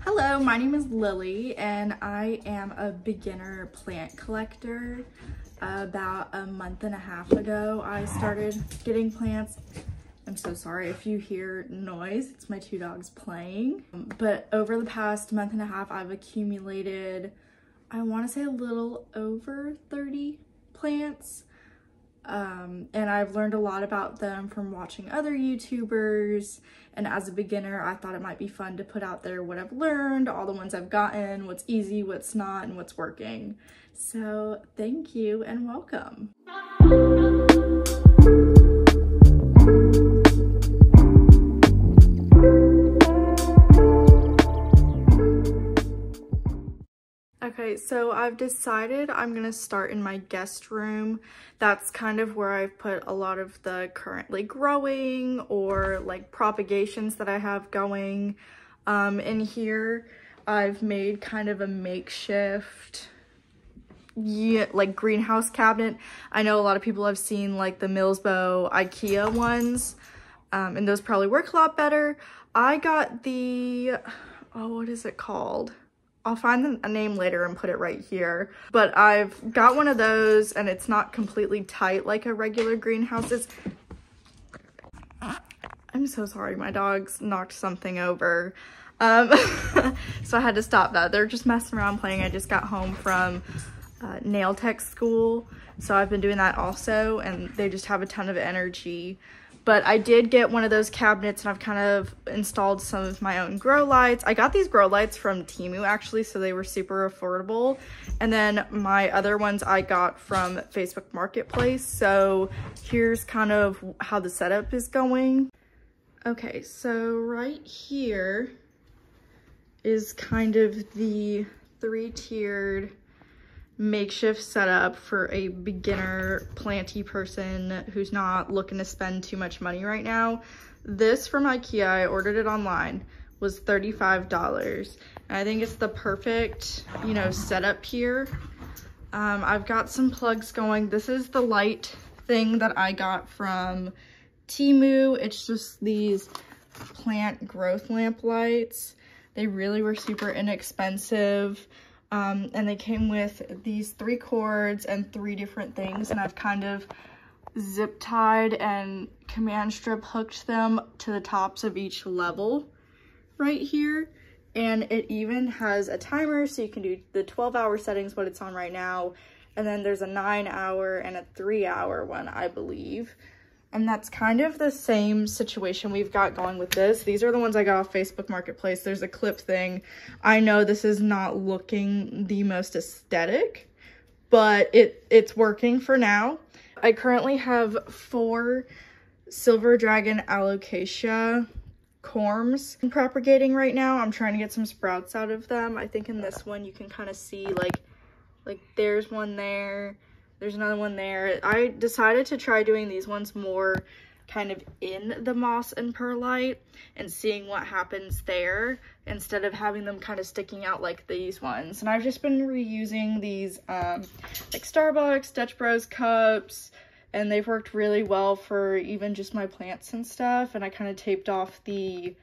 Hello, my name is Lily and I am a beginner plant collector. About a month and a half ago, I started getting plants. I'm so sorry if you hear noise, it's my two dogs playing. But over the past month and a half, I've accumulated, I want to say a little over 30 plants. And I've learned a lot about them from watching other YouTubers, and as a beginner I thought it might be fun to put out there what I've learned, all the ones I've gotten, what's easy, what's not, and what's working. So thank you and welcome. Okay, so I've decided I'm gonna start in my guest room. That's kind of where I've put a lot of the currently growing or like propagations that I have going. In here, I've made kind of a makeshift like greenhouse cabinet. I know a lot of people have seen like the Millsbo IKEA ones, and those probably work a lot better. I got the, oh, what is it called? I'll find a name later and put it right here. But I've got one of those and it's not completely tight like a regular greenhouse is. I'm so sorry, my dogs knocked something over. So I had to stop that. They're just messing around playing. I just got home from nail tech school. So I've been doing that also, and they just have a ton of energy. But I did get one of those cabinets and I've kind of installed some of my own grow lights. I got these grow lights from Temu actually, so they were super affordable. And then my other ones I got from Facebook Marketplace. So here's kind of how the setup is going. Okay, so right here is kind of the three-tiered makeshift setup for a beginner planty person who's not looking to spend too much money right now. This from IKEA, I ordered it online, was $35. And I think it's the perfect, you know, setup here. I've got some plugs going. This is the light thing that I got from Temu. It's just these plant growth lamp lights. They really were super inexpensive. And they came with these 3 cords and 3 different things, and I've kind of zip tied and command strip hooked them to the tops of each level right here. And it even has a timer, so you can do the 12-hour settings, what it's on right now, and then there's a 9-hour and a 3-hour one, I believe. And that's kind of the same situation we've got going with this. These are the ones I got off Facebook Marketplace. There's a clip thing. I know this is not looking the most aesthetic, but it's working for now. I currently have 4 Silver Dragon Alocasia corms propagating right now. I'm trying to get some sprouts out of them. I think in this one you can kind of see like there's one there. There's another one there. I decided to try doing these ones more kind of in the moss and perlite and seeing what happens there instead of having them kind of sticking out like these ones. And I've just been reusing these like Starbucks, Dutch Bros cups, and they've worked really well for even just my plants and stuff. And I kind of taped off the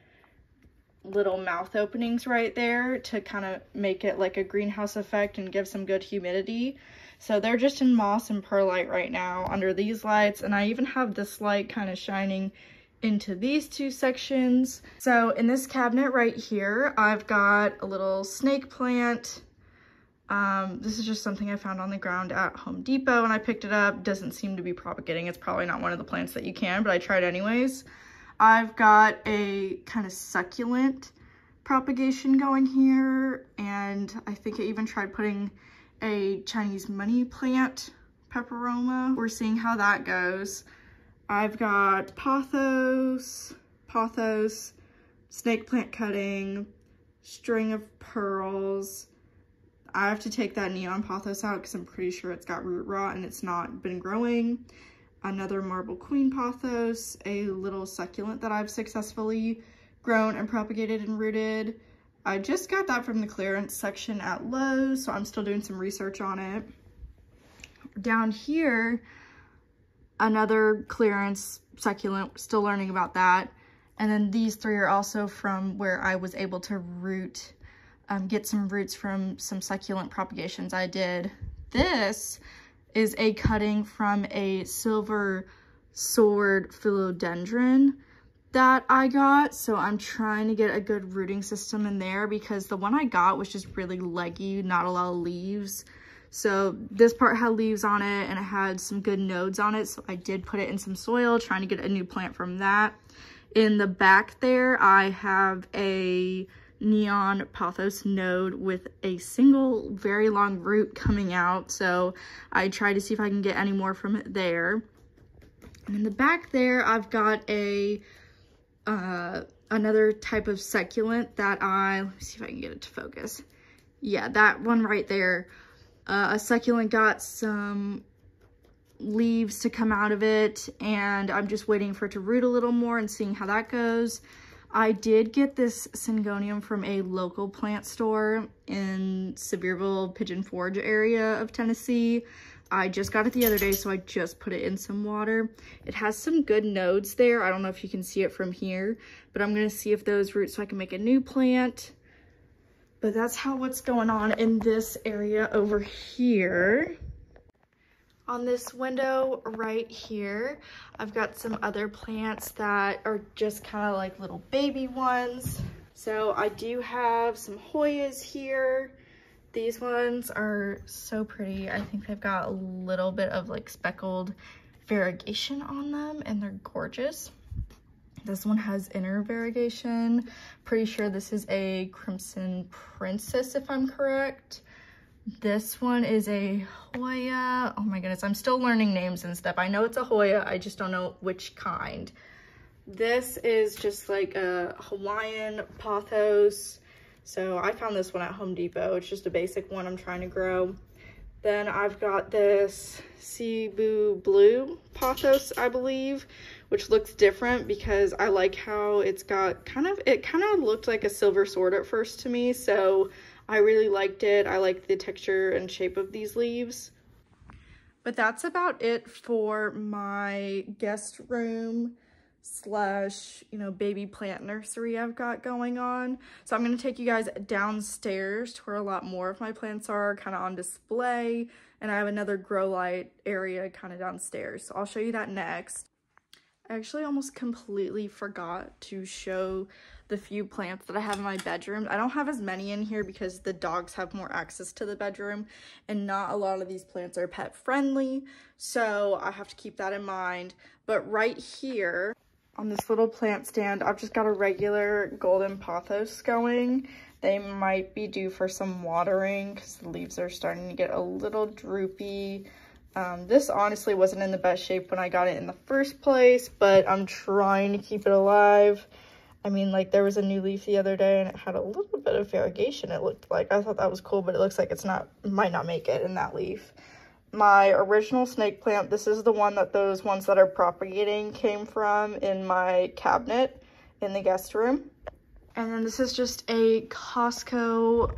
little mouth openings right there to kind of make it like a greenhouse effect and give some good humidity. So they're just in moss and perlite right now under these lights, and I even have this light kind of shining into these 2 sections. So in this cabinet right here, I've got a little snake plant. This is just something I found on the ground at Home Depot and I picked it up. Doesn't seem to be propagating. It's probably not one of the plants that you can, but I tried anyways. I've got a kind of succulent propagation going here, and I think I even tried putting a Chinese money plant, peperoma. We're seeing how that goes. I've got pothos, snake plant cutting, string of pearls. I have to take that neon pothos out because I'm pretty sure it's got root rot and it's not been growing. Another marble queen pothos, a little succulent that I've successfully grown and propagated and rooted. I just got that from the clearance section at Lowe's, so I'm still doing some research on it. Down here, another clearance succulent, still learning about that. And then these 3 are also from where I was able to root get some roots from some succulent propagations I did. This is a cutting from a silver sword philodendron that I got. So I'm trying to get a good rooting system in there because the one I got was just really leggy, not a lot of leaves. So this part had leaves on it and it had some good nodes on it. So I did put it in some soil, trying to get a new plant from that. In the back there, I have a neon pothos node with a single very long root coming out. So I tried to see if I can get any more from it there. And in the back there, I've got a another type of succulent that let me see if I can get it to focus. Yeah, that one right there. A succulent got some leaves to come out of it, and I'm just waiting for it to root a little more and seeing how that goes. I did get this syngonium from a local plant store in Sevierville, Pigeon Forge area of Tennessee. I just got it the other day, so I just put it in some water. It has some good nodes there. I don't know if you can see it from here, but I'm gonna see if those roots so I can make a new plant. But that's what's going on in this area over here. On this window right here, I've got some other plants that are just kind of like little baby ones. So I do have some Hoyas here. These ones are so pretty. I think they've got a little bit of like speckled variegation on them and they're gorgeous. This one has inner variegation. Pretty sure this is a Crimson Princess if I'm correct. This one is a Hoya. Oh my goodness, I'm still learning names and stuff. I know it's a Hoya, I just don't know which kind. This is just like a Hawaiian pothos. So I found this one at Home Depot. It's just a basic one I'm trying to grow. Then I've got this Cebu Blue pothos, I believe, which looks different because I like how it's got it kind of looked like a silver sword at first to me. So I really liked it. I like the texture and shape of these leaves. But that's about it for my guest room slash, baby plant nursery I've got going on. So I'm going to take you guys downstairs to where a lot more of my plants are kind of on display. And I have another grow light area kind of downstairs. So I'll show you that next. I actually almost completely forgot to show the few plants that I have in my bedroom. I don't have as many in here because the dogs have more access to the bedroom and not a lot of these plants are pet friendly. So I have to keep that in mind. But right here on this little plant stand, I've just got a regular golden pothos going. They might be due for some watering because the leaves are starting to get a little droopy. This honestly wasn't in the best shape when I got it in the first place, but I'm trying to keep it alive. I mean, like, there was a new leaf the other day and it had a little bit of variegation, it looked like. I thought that was cool, but it looks like it might not make it in that leaf. My original snake plant, this is the one that those ones that are propagating came from in my cabinet in the guest room. And then this is just a Costco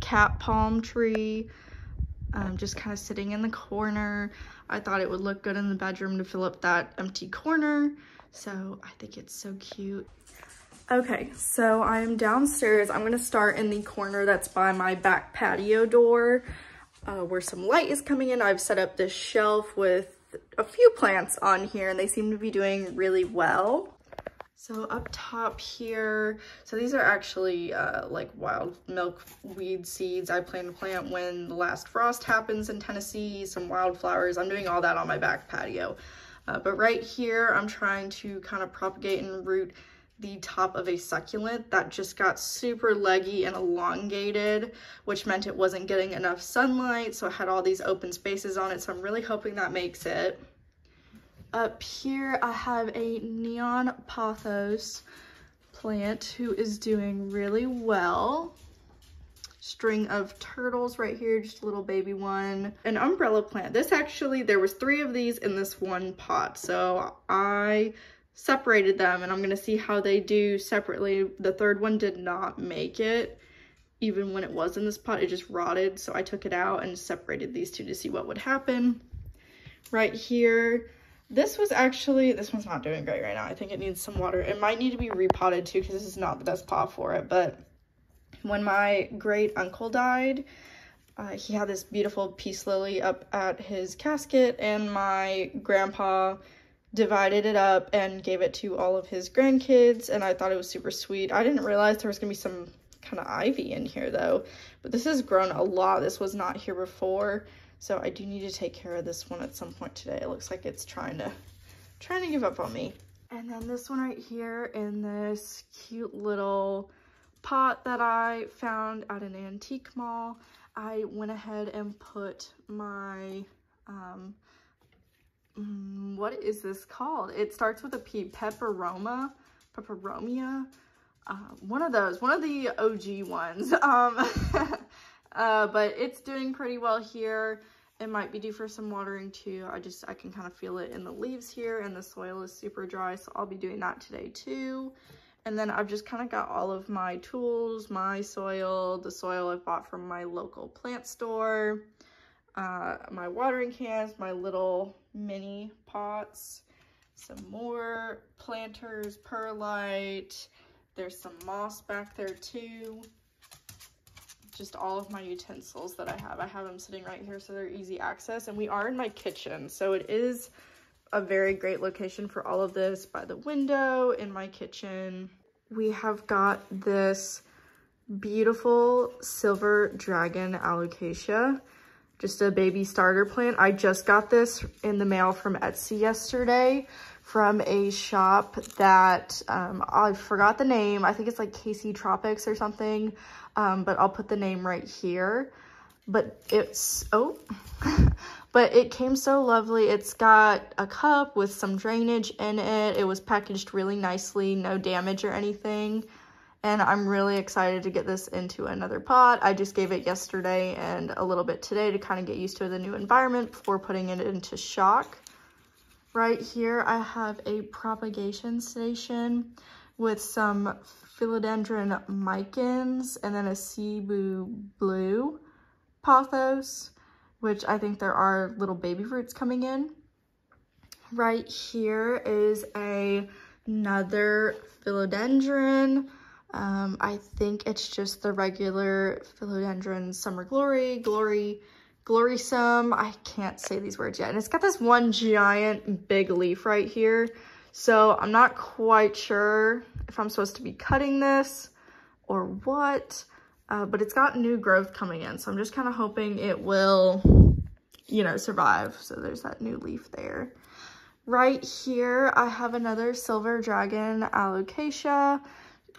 cat palm tree, just kind of sitting in the corner. I thought it would look good in the bedroom to fill up that empty corner. So I think it's so cute. Okay, so I am downstairs. I'm gonna start in the corner that's by my back patio door, where some light is coming in. I've set up this shelf with a few plants on here and they seem to be doing really well. So up top here, so these are actually like wild milkweed seeds I plan to plant when the last frost happens in Tennessee, some wildflowers. I'm doing all that on my back patio. But right here, I'm trying to kind of propagate and root the top of a succulent that just got super leggy and elongated, which meant it wasn't getting enough sunlight. So it had all these open spaces on it. So I'm really hoping that makes it. Up here, I have a neon pothos plant who is doing really well. String of turtles right here, just a little baby one. An umbrella plant. This actually, there was 3 of these in this one pot. So I separated them and I'm gonna see how they do separately. The third one did not make it. Even when it was in this pot, it just rotted. So I took it out and separated these 2 to see what would happen. Right here, this one's not doing great right now. I think it needs some water. It might need to be repotted too because this is not the best pot for it, but When my great uncle died, he had this beautiful peace lily up at his casket, and my grandpa divided it up and gave it to all of his grandkids, and I thought it was super sweet. I didn't realize there was gonna be some kind of ivy in here though, but this has grown a lot. This was not here before, so I do need to take care of this one at some point today. It looks like it's trying to give up on me. And then this one right here in this cute little pot that I found at an antique mall. I went ahead and put my what is this called? It starts with a P, pepperomia, one of the OG ones. But it's doing pretty well here. It might be due for some watering too. I can kind of feel it in the leaves here, and the soil is super dry, so I'll be doing that today too. And then I've just kind of got all of my tools, my soil, the soil I bought from my local plant store, my watering cans, my little mini pots, some more planters, perlite. There's some moss back there too. Just all of my utensils that I have. I have them sitting right here so they're easy access, and we are in my kitchen, so it is a very great location for all of this, by the window in my kitchen. We have got this beautiful silver dragon alocasia, just a baby starter plant. I just got this in the mail from Etsy yesterday from a shop that I forgot the name. I think it's like KC Tropics or something, but I'll put the name right here. But it's, but it came so lovely. It's got a cup with some drainage in it. It was packaged really nicely, no damage or anything. And I'm really excited to get this into another pot. I just gave it yesterday and a little bit today to kind of get used to the new environment before putting it into shock. Right here, I have a propagation station with some philodendron micans and then a Cebu blue pothos, which I think there are little baby roots coming in. Right here is another philodendron. I think it's just the regular philodendron summer glorysome. I can't say these words yet. And it's got this one giant big leaf right here. So I'm not quite sure if I'm supposed to be cutting this or what. But it's got new growth coming in, so I'm just kind of hoping it will, you know, survive. So there's that new leaf there. Right here, I have another silver dragon alocasia.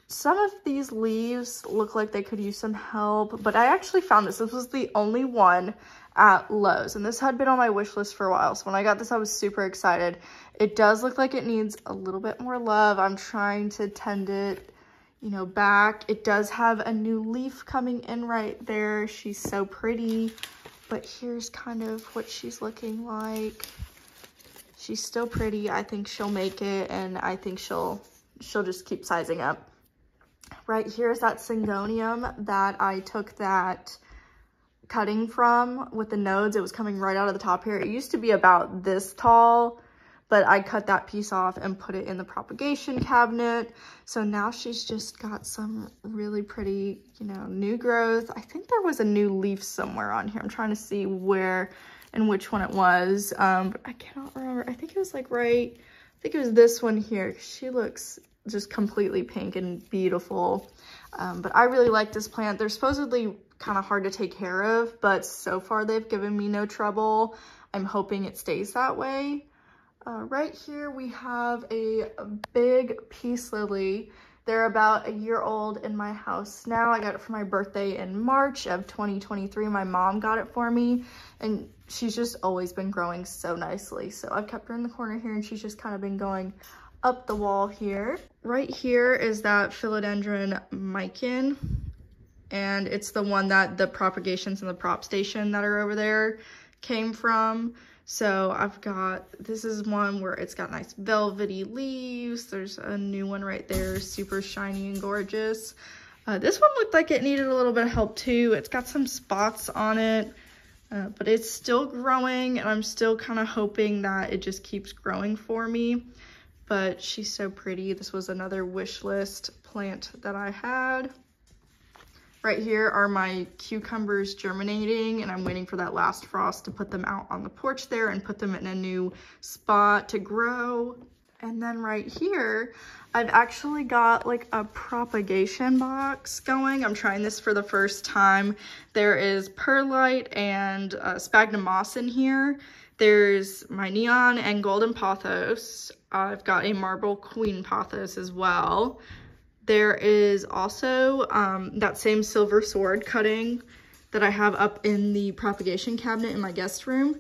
Some of these leaves look like they could use some help, but I actually found this. This was the only one at Lowe's, and this had been on my wish list for a while. So when I got this, I was super excited. It does look like it needs a little bit more love. I'm trying to tend it, you know, back. It does have a new leaf coming in right there. She's so pretty, but here's kind of what she's looking like. She's still pretty. I think she'll make it, and I think she'll just keep sizing up. Right here is that syngonium that I took that cutting from with the nodes. It was coming right out of the top here. It used to be about this tall, but I cut that piece off and put it in the propagation cabinet. So now she's just got some really pretty, you know, new growth. I think there was a new leaf somewhere on here. I'm trying to see where and which one it was, but I cannot remember. I think it was like right, I think it was this one here. She looks just completely pink and beautiful. But I really like this plant. They're supposedly kind of hard to take care of, but so far they've given me no trouble. I'm hoping it stays that way. Right here we have a big peace lily. They're about a year old in my house now. I got it for my birthday in March of 2023. My mom got it for me, and she's just always been growing so nicely. So I've kept her in the corner here, and she's just kind of been going up the wall here. Right here is that philodendron mican, and it's the one that the propagations in the prop station that are over there came from. So I've got, this is one where it's got nice velvety leaves. There's a new one right there, super shiny and gorgeous. This one looked like it needed a little bit of help too. It's got some spots on it, but it's still growing, and I'm still kind of hoping that it just keeps growing for me. But she's so pretty. This was another wish list plant that I had. Right here are my cucumbers germinating, and I'm waiting for that last frost to put them out on the porch there and put them in a new spot to grow. And then right here, I've actually got like a propagation box going. I'm trying this for the first time. There is perlite and sphagnum moss in here. There's my neon and golden pothos. I've got a marble queen pothos as well. There is also that same silver sword cutting that I have up in the propagation cabinet in my guest room.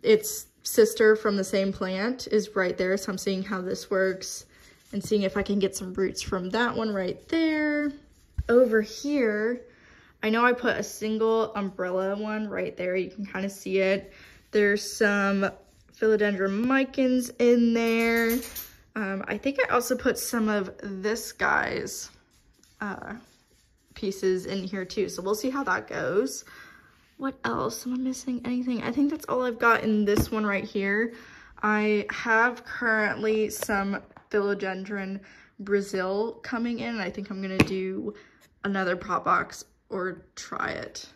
Its sister from the same plant is right there, so I'm seeing how this works and seeing if I can get some roots from that one right there. Over here, I know I put a single umbrella one right there. You can kind of see it. There's some philodendron micans in there. I think I also put some of this guy's pieces in here too, so we'll see how that goes. What else? Am I missing anything? I think that's all I've got in this one right here. I have currently some philodendron Brazil coming in. I think I'm gonna do another pot box or try it.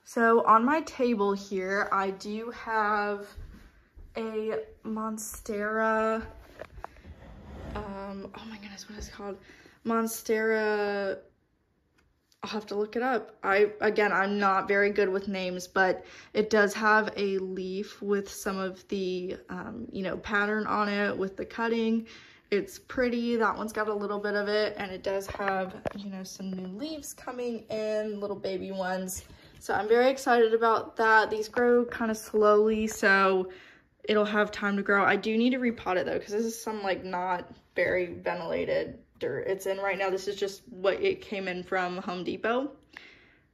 So on my table here, I do have a Monstera, oh my goodness, what is it called? Monstera, I'll have to look it up. Again, I'm not very good with names, but it does have a leaf with some of the, you know, pattern on it with the cutting. It's pretty. That one's got a little bit of it, and it does have, you know, some new leaves coming in, little baby ones. So I'm very excited about that. These grow kind of slowly, so it'll have time to grow. I do need to repot it though, because this is some like not very ventilated dirt it's in right now. This is just what it came in from Home Depot.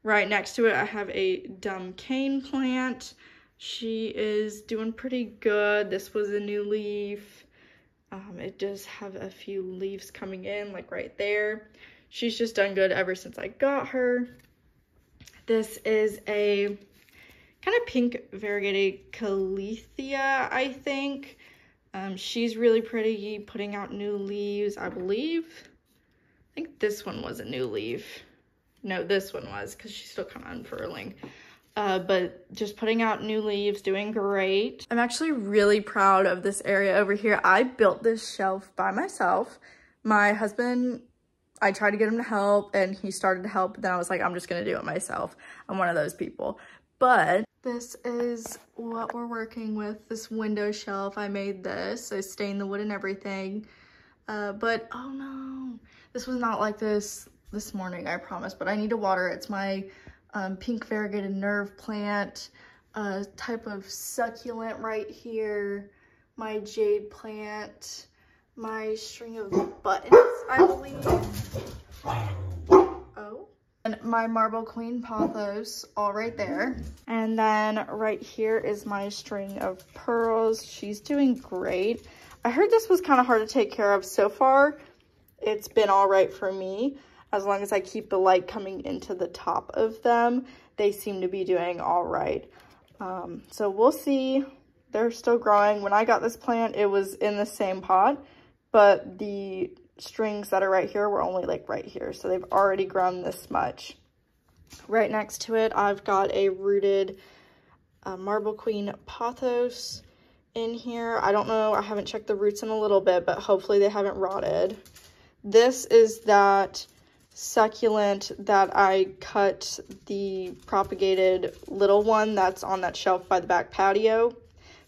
Right next to it, I have a dumb cane plant. She is doing pretty good. This was a new leaf. It does have a few leaves coming in, like right there. She's just done good ever since I got her. This is a kind of pink variegated caletheia, I think. She's really pretty, putting out new leaves, I believe. I think this one was a new leaf. No, this one was, because she's still kind of unfurling. But just putting out new leaves, doing great. I'm actually really proud of this area over here. I built this shelf by myself. My husband, I tried to get him to help, and he started to help, but then I was like, I'm just gonna do it myself. I'm one of those people. But this is what we're working with, this window shelf. I made this. I stained the wood and everything. But, oh no, this was not like this morning, I promise, but I need to water it. It's my pink variegated nerve plant, type of succulent right here, my jade plant, my string of buttons, I believe. Oh. And my marble queen pothos, all right there. And then right here is my string of pearls. She's doing great. I heard this was kind of hard to take care of. So far, it's been all right for me. As long as I keep the light coming into the top of them, they seem to be doing all right. So we'll see. They're still growing. When I got this plant, it was in the same pot, but the strings that are right here were only like right here. So they've already grown this much. Right next to it, I've got a rooted marble queen pothos in here. I don't know. I haven't checked the roots in a little bit, but hopefully they haven't rotted. This is that succulent that I cut the propagated little one that's on that shelf by the back patio.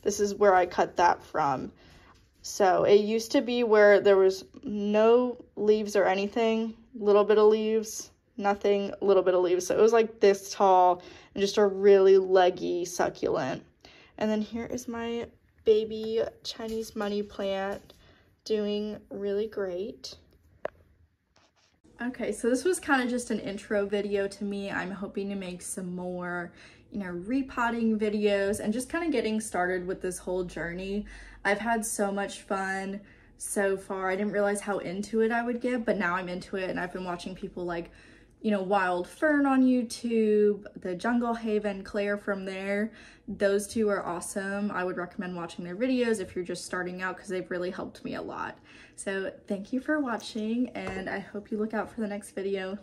This is where I cut that from. So it used to be where there was no leaves or anything, little bit of leaves, nothing, little bit of leaves. So it was like this tall and just a really leggy succulent. And then here is my baby Chinese money plant doing really great. Okay, so this was kind of just an intro video to me. I'm hoping to make some more, you know, repotting videos and just kind of getting started with this whole journey. I've had so much fun so far. I didn't realize how into it I would get, but now I'm into it, and I've been watching people like, you know, Wild Fern on YouTube, the Jungle Haven, Claire from there. Those two are awesome. I would recommend watching their videos if you're just starting out, because they've really helped me a lot. So thank you for watching, and I hope you look out for the next video.